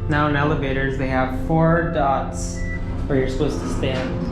Now in elevators, they have 4 dots where you're supposed to stand.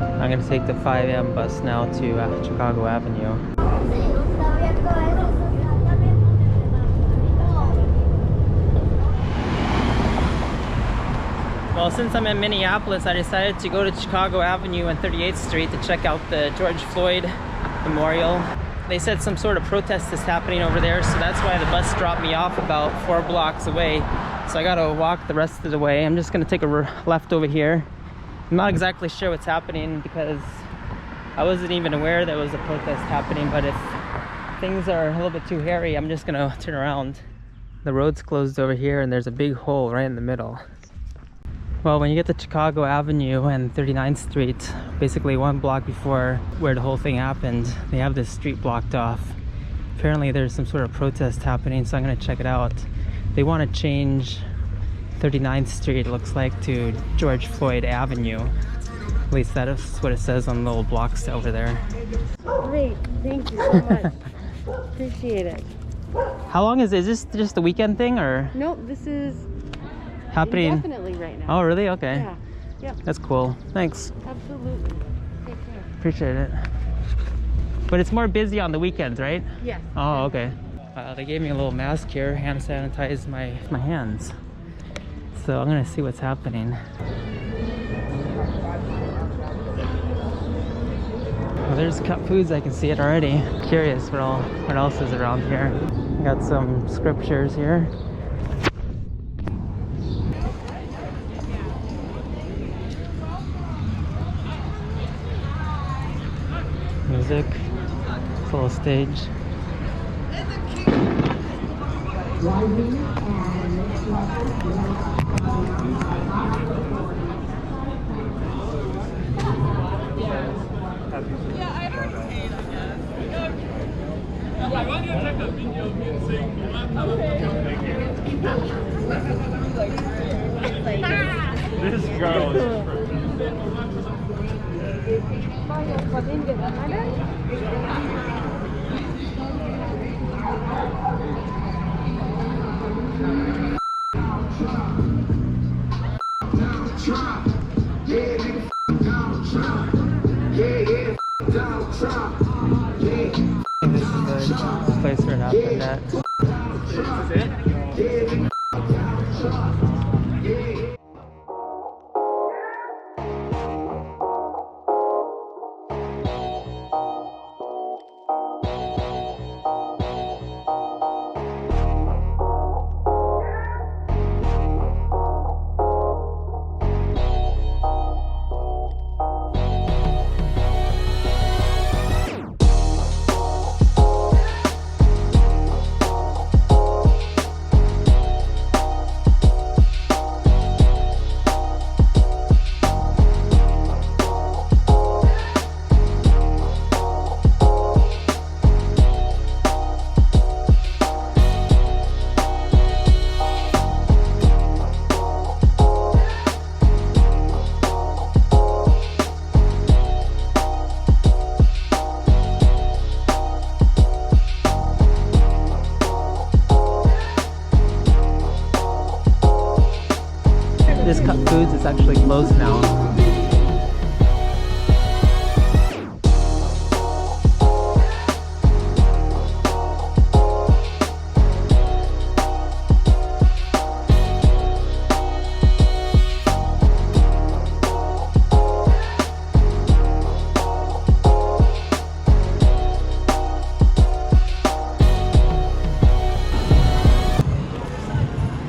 I'm gonna take the 5 a.m. bus now to Chicago Avenue. Well, since I'm in Minneapolis, I decided to go to Chicago Avenue and 38th Street to check out the George Floyd Memorial. They said some sort of protest is happening over there, so that's why the bus dropped me off about 4 blocks away. So I gotta walk the rest of the way. I'm just gonna take a left over here. I'm not exactly sure what's happening because I wasn't even aware there was a protest happening, but if things are a little bit too hairy, I'm just gonna turn around. The road's closed over here and there's a big hole right in the middle. Well, when you get to Chicago Avenue and 39th Street, basically 1 block before where the whole thing happened, they have this street blocked off. Apparently there's some sort of protest happening, so I'm gonna check it out. They want to change 39th Street, it looks like, to George Floyd Avenue. At least that is what it says on the little blocks over there. Great, thank you so much. Appreciate it. How long is this just the weekend thing, or? Nope, this is happening indefinitely right now. Oh, really? Okay. Yeah. Yep. That's cool. Thanks. Absolutely. Take care. Appreciate it. But it's more busy on the weekends, right? Yes. Oh, okay. They gave me a little mask here, hand sanitize my hands. So I'm gonna see what's happening. Well, there's Cut Foods, I can see it already. Curious what else is around here. Got some scriptures here. Music, it's a little stage. This girl is this is the place where it happened at. This Cut Foods is actually closed now.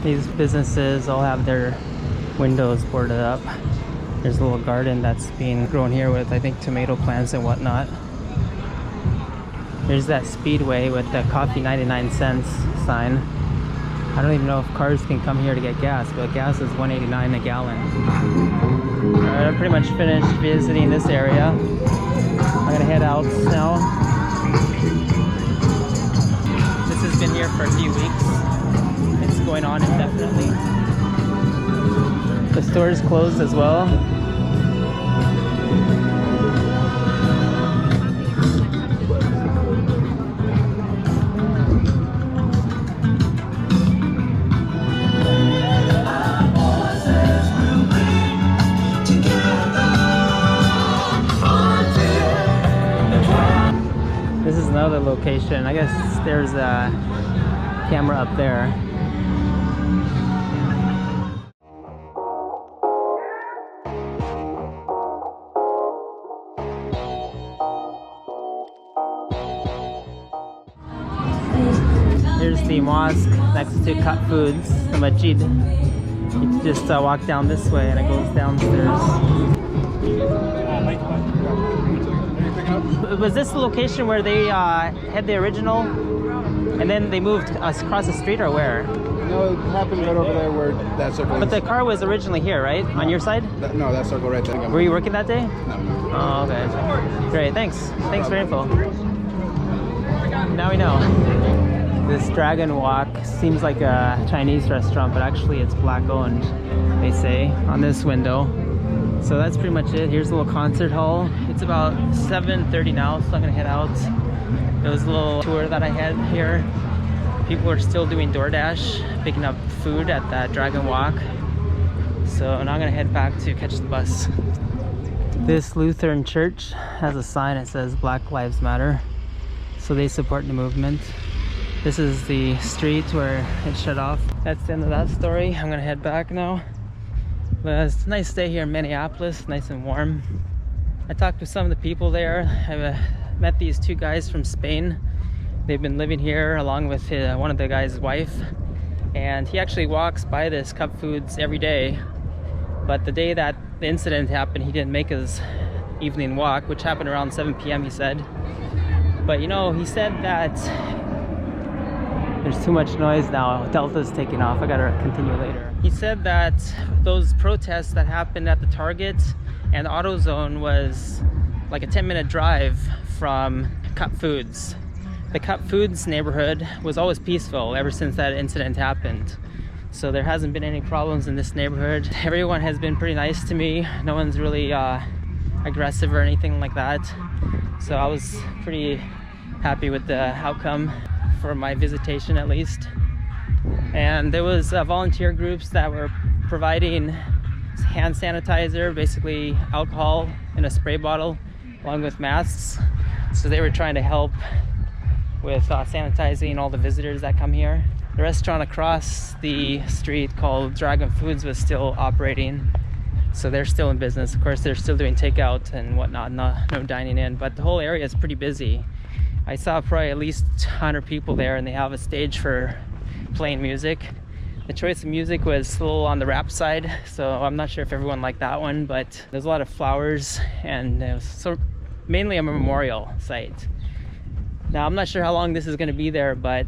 These businesses all have their windows boarded up. There's a little garden that's being grown here with, I think, tomato plants and whatnot. There's that Speedway with the coffee 99 cents sign. I don't even know if cars can come here to get gas, but gas is $1.89 a gallon. Alright, I'm pretty much finished visiting this area. I'm gonna head out now. This has been here for a few weeks. It's going on indefinitely. The store is closed as well. another location. I guess there's a camera up there. Here's the mosque next to Cut Foods, the masjid. You just walk down this way and it goes downstairs. Was this the location where they had the original and then they moved us across the street, or where? No, it happened right over there where that circle But is. the car was originally here, right? On your side? No, that circle right there. Were you working that day? No. Oh, okay. Great, thanks. Thanks for info. Now we know. This Dragon Walk seems like a Chinese restaurant, but actually it's black owned, they say, on this window. So that's pretty much it. Here's a little concert hall. It's about 7:30 now, so I'm gonna head out. It was a little tour that I had here. People are still doing DoorDash, picking up food at that Dragon Walk. So now I'm gonna head back to catch the bus. This Lutheran church has a sign that says Black Lives Matter. So they support the movement. This is the street where it shut off. That's the end of that story. I'm gonna head back now. But it's a nice day here in Minneapolis, nice and warm. I talked to some of the people there. I met these two guys from Spain. They've been living here along with one of the guy's wife. And he actually walks by this Cup Foods every day. But the day that the incident happened, he didn't make his evening walk, which happened around 7 p.m. he said. But you know, he said that there's too much noise now. Delta's taking off. I gotta continue later. He said that those protests that happened at the Target and AutoZone was like a 10-minute drive from Cup Foods. The Cup Foods neighborhood was always peaceful ever since that incident happened. So there hasn't been any problems in this neighborhood. Everyone has been pretty nice to me. No one's really aggressive or anything like that. So I was pretty happy with the outcome for my visitation, at least. And there was volunteer groups that were providing hand sanitizer, basically alcohol in a spray bottle, along with masks. So they were trying to help with sanitizing all the visitors that come here. The restaurant across the street called Dragon Foods was still operating, so they're still in business. Of course, they're still doing takeout and whatnot, no dining in, but the whole area is pretty busy. I saw probably at least 100 people there, and they have a stage for playing music. The choice of music was a little on the rap side, so I'm not sure if everyone liked that one, but there's a lot of flowers, and it was mainly a memorial site. Now, I'm not sure how long this is going to be there, but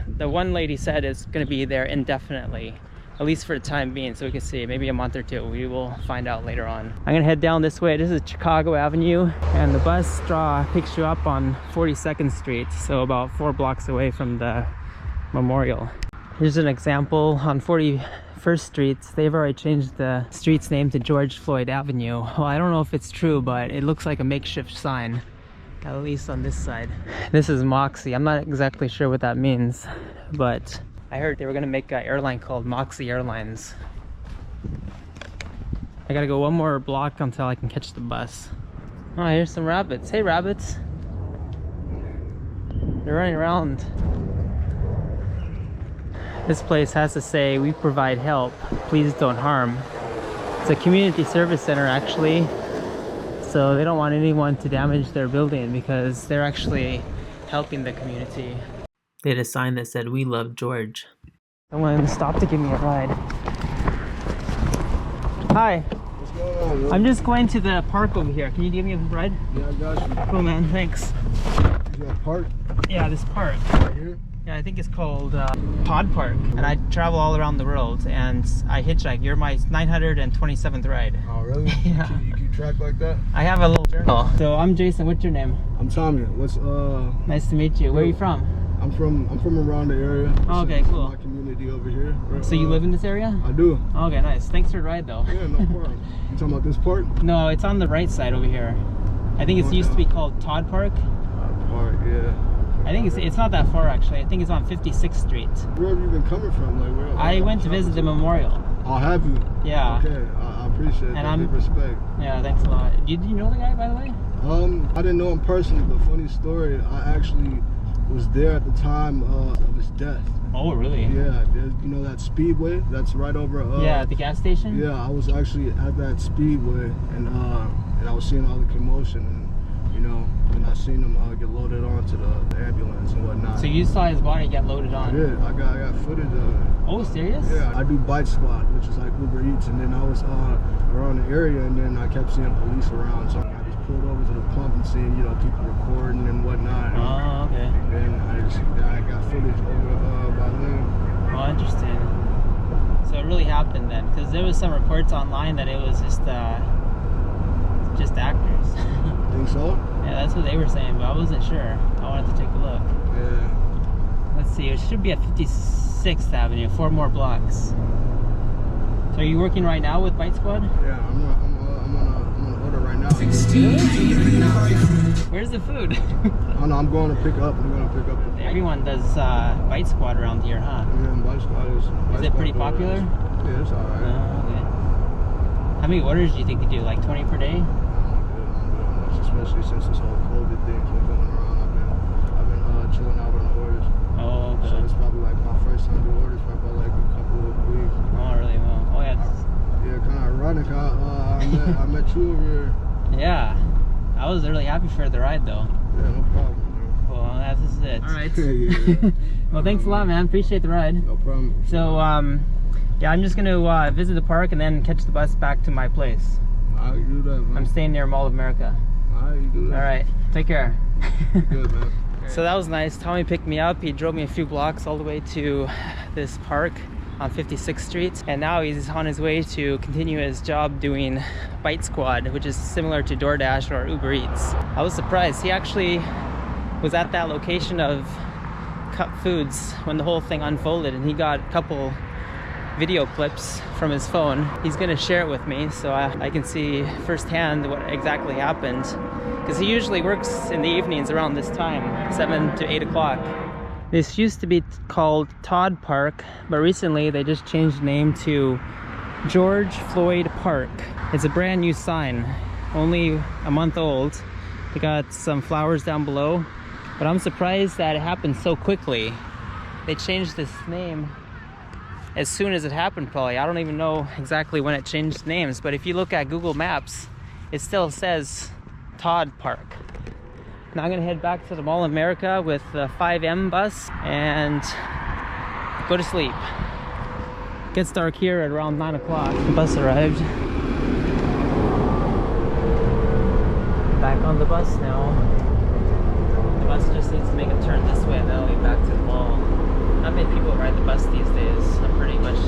the one lady said it's going to be there indefinitely, at least for the time being, so we can see. Maybe a month or two. We will find out later on. I'm going to head down this way. This is Chicago Avenue, and the bus draw picks you up on 42nd Street, so about 4 blocks away from the memorial. Here's an example on 41st Street. They've already changed the street's name to George Floyd Avenue. Well, I don't know if it's true, but it looks like a makeshift sign, at least on this side. This is Moxie. I'm not exactly sure what that means, but I heard they were gonna make an airline called Moxie Airlines. I gotta go one more block until I can catch the bus. Oh, here's some rabbits. Hey, rabbits. They're running around. This place has to say, "We provide help, please don't harm." It's a community service center, actually. So they don't want anyone to damage their building because they're actually helping the community. They had a sign that said, "We love George." Someone stopped to give me a ride. Hi. What's going on, man? I'm just going to the park over here. Can you give me a ride? Yeah, I got you. Cool, man. Thanks. You got a park Yeah, this park. right here? Yeah, I think it's called Pod Park. And I travel all around the world, and I hitchhike. You're my 927th ride. Oh, really? Yeah. You keep track like that? I have a little journal. So I'm Jason. What's your name? I'm Tommy. What's Nice to meet you. Where are you from? I'm from around the area. Oh, okay, This is cool. my community over here. So you live in this area? I do. Okay, nice. Thanks for the ride, though. Yeah, no problem. You talking about this park? No, it's on the right side over here. I think it used to be called Todd Park. Park, yeah. I think it's not that far, actually. I think it's on 56th Street. Where have you been coming from? Like, where? I went to visit the memorial. I'll have you. Yeah. Okay, I appreciate it. And Big respect. Yeah, thanks a lot. Did you know the guy, by the way? I didn't know him personally, but funny story. I actually was there at the time of his death. Oh, really? Yeah, you know that speedway that's right over. Yeah, at the gas station. Yeah, I was actually at that speedway, and I was seeing all the commotion, and you know, and I seen him get loaded onto the ambulance and whatnot. So you saw his body get loaded on? Yeah, I got footage of it. Oh, serious? Yeah, I do bike squad, which is like Uber Eats, and then I was around the area, and then I kept seeing police around, so I just pulled over to the pump and seeing, you know, people recording and whatnot. Oh, okay. And then I got footage over by them. Oh, interesting. So it really happened then, because there was some reports online that it was just actors. Think so? Yeah, that's what they were saying, but I wasn't sure. I wanted to take a look. Yeah. Let's see, it should be at 56th Avenue, 4 more blocks. So are you working right now with Bite Squad? Yeah, I'm on order right now. Where's the food? Oh no, I'm going to pick up. The Everyone does Bite Squad around here, huh? Yeah, Bite Squad is Is it pretty popular? Yeah, it's alright. Oh, okay. How many orders do you think you do? Like 20 per day? I'm good. Especially since this whole COVID thing kept going around. I've been chilling out on the orders. Oh, okay. So it's probably like my first time doing orders, probably like a couple of weeks. Oh, really? Well, oh yeah. Yeah, kind of ironic. I met you over here. Yeah. I was really happy for the ride though. Yeah, no problem, man. Well, that's just it. All right. Yeah. Well, thanks a lot, man. Appreciate the ride. No problem. So, yeah, I'm just gonna visit the park and then catch the bus back to my place. Alright, you do that, man. I'm staying near Mall of America. Alright, you do that. All right. Take care. Good, man. So that was nice. Tommy picked me up. He drove me a few blocks all the way to this park on 56th Street, and now he's on his way to continue his job doing Bite Squad, which is similar to DoorDash or Uber Eats. I was surprised. He actually was at that location of Cup Foods when the whole thing unfolded, and he got a couple video clips from his phone. He's gonna share it with me so I can see firsthand what exactly happened, because he usually works in the evenings around this time, 7 to 8 o'clock. This used to be called Todd Park, but recently they just changed the name to George Floyd Park. It's a brand new sign, only a month old. They got some flowers down below, but I'm surprised that it happened so quickly. They changed this name as soon as it happened, probably. I don't even know exactly when it changed names, but if you look at Google Maps, it still says Todd Park. Now I'm gonna head back to the Mall of America with the 5M bus and go to sleep. Gets dark here at around 9 o'clock. The bus arrived. Back on the bus now. The bus just needs to make a turn this way and then I'll be back to the mall. Not many people ride the bus these days. I'm pretty much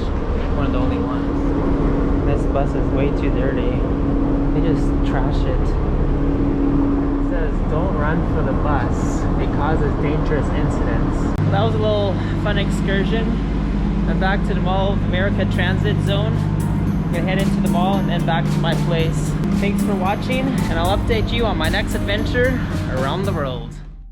one of the only ones. This bus is way too dirty. They just trash it. Says don't run for the bus, it causes dangerous incidents. That was a little fun excursion. I'm back to the Mall of America transit zone. I'm gonna head into the mall and then back to my place. Thanks for watching, and I'll update you on my next adventure around the world.